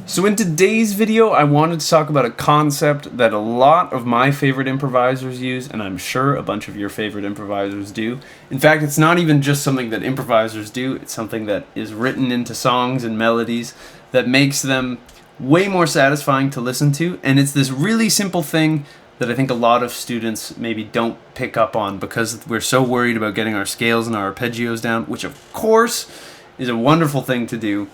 So in today's video, I wanted to talk about a concept that a lot of my favorite improvisers use, and I'm sure a bunch of your favorite improvisers do. In fact, it's not even just something that improvisers do, it's something that is written into songs and melodies that makes them way more satisfying to listen to, and it's this really simple thing that I think a lot of students maybe don't pick up on because we're so worried about getting our scales and our arpeggios down, which of course is a wonderful thing to do,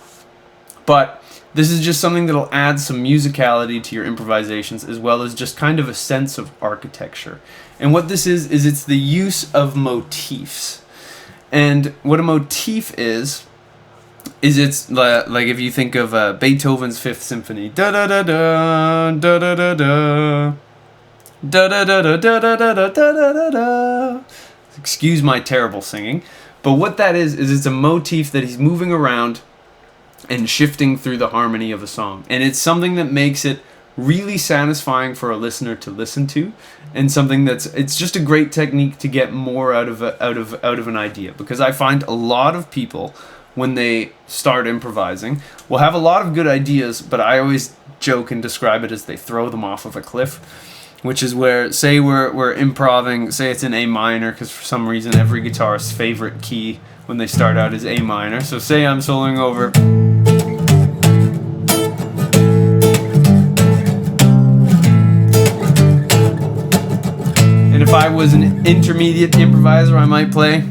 but this is just something that'll add some musicality to your improvisations as well as just kind of a sense of architecture. And what this is it's the use of motifs. And what a motif is it's like if you think of Beethoven's Fifth Symphony, da da da da da da da da da da da da da da da da. Excuse my terrible singing, but what that is it's a motif that he's moving around and shifting through the harmony of a song, and it's something that makes it really satisfying for a listener to listen to, and something it's just a great technique to get more out of an idea, because I find a lot of people when they start improvising will have a lot of good ideas, but I always joke and describe it as they throw them off of a cliff, which is where, say we're improvising, say it's in A minor, because for some reason every guitarist's favorite key when they start out is A minor. So say I'm soloing over, and if I was an intermediate improviser, I might play.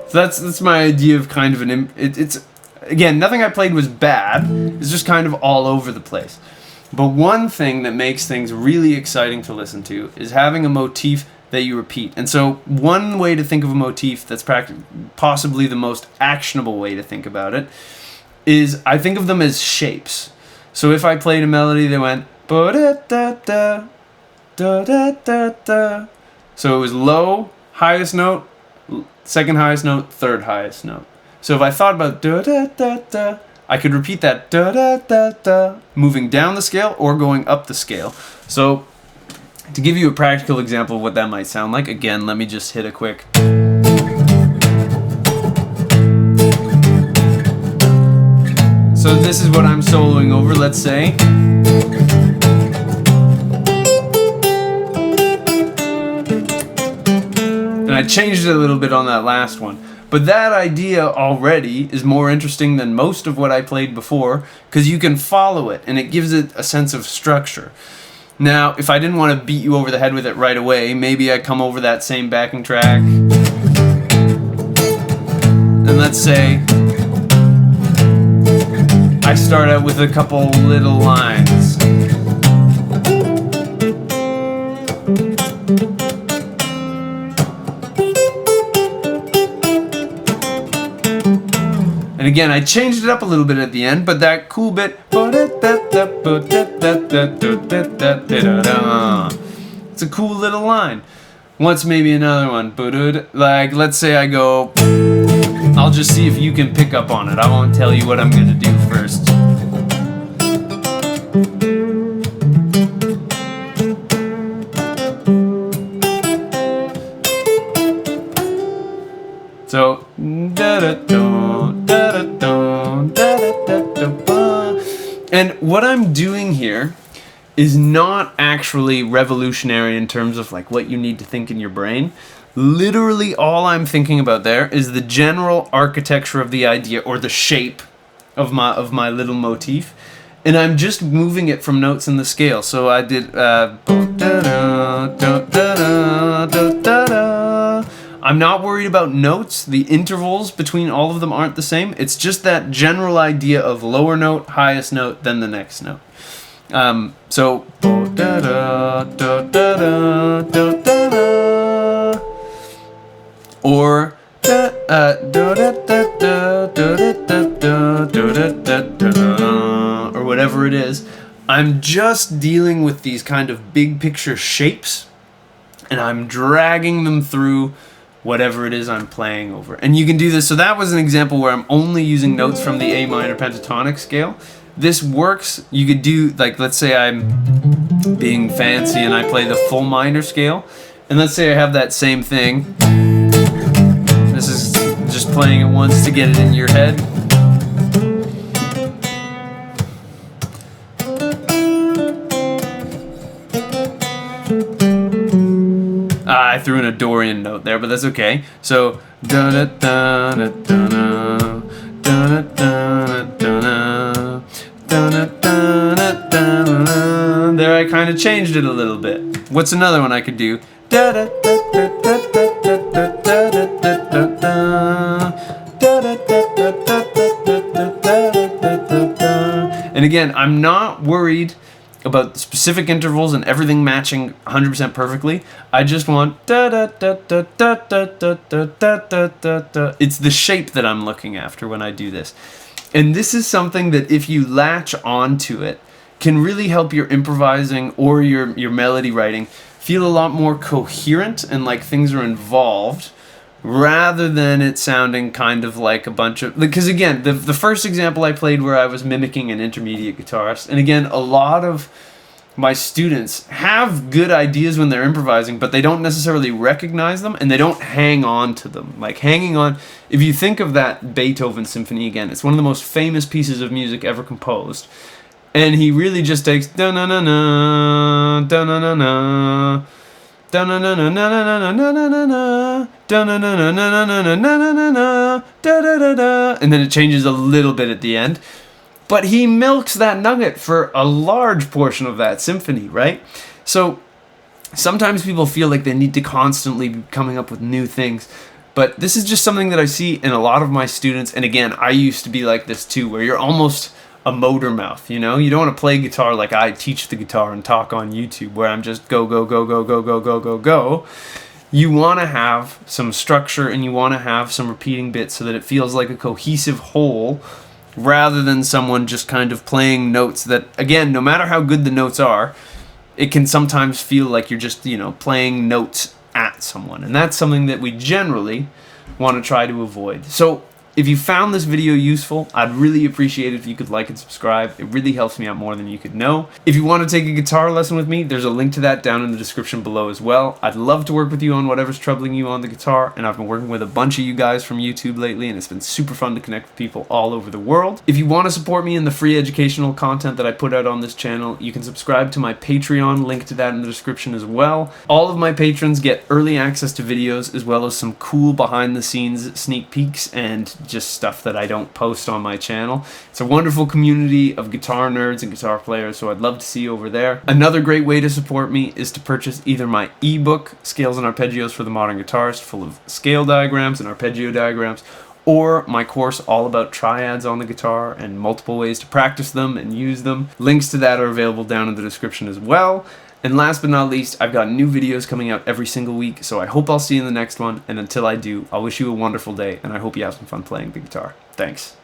So that's my idea of kind of it's again, nothing I played was bad, it's just kind of all over the place. But one thing that makes things really exciting to listen to is having a motif that you repeat. And so one way to think of a motif that's possibly the most actionable way to think about it is I think of them as shapes. So if I played a melody that went ba-da-da-da, da-da-da-da, so it was low, highest note, second highest note, third highest note. So if I thought about da-da-da-da, I could repeat that da-da-da-da, moving down the scale or going up the scale. So to give you a practical example of what that might sound like, again, let me just hit a quick. So this is what I'm soloing over, let's say. And I changed it a little bit on that last one. But that idea already is more interesting than most of what I played before, because you can follow it and it gives it a sense of structure. Now, if I didn't want to beat you over the head with it right away, maybe I come over that same backing track. And let's say I start out with a couple little lines. And again, I changed it up a little bit at the end, but that cool bit, it's a cool little line. What's maybe another one? Like, let's say I go, I'll just see if you can pick up on it. I won't tell you what I'm gonna do first. So, and what I'm doing here is not actually revolutionary in terms of like what you need to think in your brain. Literally all I'm thinking about there is the general architecture of the idea, or the shape of my little motif, and I'm just moving it from notes in the scale. So I did I'm not worried about notes. The intervals between all of them aren't the same. It's just that general idea of lower note, highest note, then the next note. So or or whatever it is. I'm just dealing with these kind of big picture shapes, and I'm dragging them through whatever it is I'm playing over. And you can do this. So that was an example where I'm only using notes from the A minor pentatonic scale. this works. You could do, like, let's say I'm being fancy and I play the full minor scale, and let's say I have that same thing. This is just playing it once to get it in your head. I threw in a Dorian note there, but that's okay. So da da da da da da da da da. There, I kind of changed it a little bit. What's another one I could do? Da da da da da da da da da da. And again, I'm not worried about specific intervals and everything matching 100% perfectly. I just want da da da da da da da da da da da. It's the shape that I'm looking after when I do this. And this is something that if you latch onto it, can really help your improvising or your melody writing feel a lot more coherent and like things are involved, rather than it sounding kind of like a bunch of... Because again, the first example I played where I was mimicking an intermediate guitarist, and again, a lot of my students have good ideas when they're improvising, but they don't necessarily recognize them, and they don't hang on to them. Like hanging on... If you think of that Beethoven symphony again, it's one of the most famous pieces of music ever composed. And he really just takes da-na-na-na, da-na-na-na, da-na-na-na-na-na-na-na-na-na, da-na-na-na-na-na-na-na-na-na, da-da-da-da, and then it changes a little bit at the end. But he milks that nugget for a large portion of that symphony, right? So sometimes people feel like they need to constantly be coming up with new things. But this is just something that I see in a lot of my students. And again, I used to be like this too, where you're almost a motor mouth, you know? You don't want to play guitar like I teach the guitar and talk on YouTube, where I'm just go, go, go, go, go, go, go, go, go. You want to have some structure and you want to have some repeating bits so that it feels like a cohesive whole, rather than someone just kind of playing notes that, again, no matter how good the notes are, it can sometimes feel like you're just, you know, playing notes at someone. And that's something that we generally want to try to avoid. So if you found this video useful, I'd really appreciate it if you could like and subscribe. It really helps me out more than you could know. If you want to take a guitar lesson with me, there's a link to that down in the description below as well. I'd love to work with you on whatever's troubling you on the guitar, and I've been working with a bunch of you guys from YouTube lately, and it's been super fun to connect with people all over the world. If you want to support me in the free educational content that I put out on this channel, you can subscribe to my Patreon, link to that in the description as well. All of my patrons get early access to videos, as well as some cool behind-the-scenes sneak peeks and just stuff that I don't post on my channel. It's a wonderful community of guitar nerds and guitar players, so I'd love to see you over there. Another great way to support me is to purchase either my ebook, Scales and Arpeggios for the Modern Guitarist, full of scale diagrams and arpeggio diagrams, or my course all about triads on the guitar and multiple ways to practice them and use them. Links to that are available down in the description as well. And last but not least, I've got new videos coming out every single week, so I hope I'll see you in the next one, and until I do, I'll wish you a wonderful day, and I hope you have some fun playing the guitar. Thanks.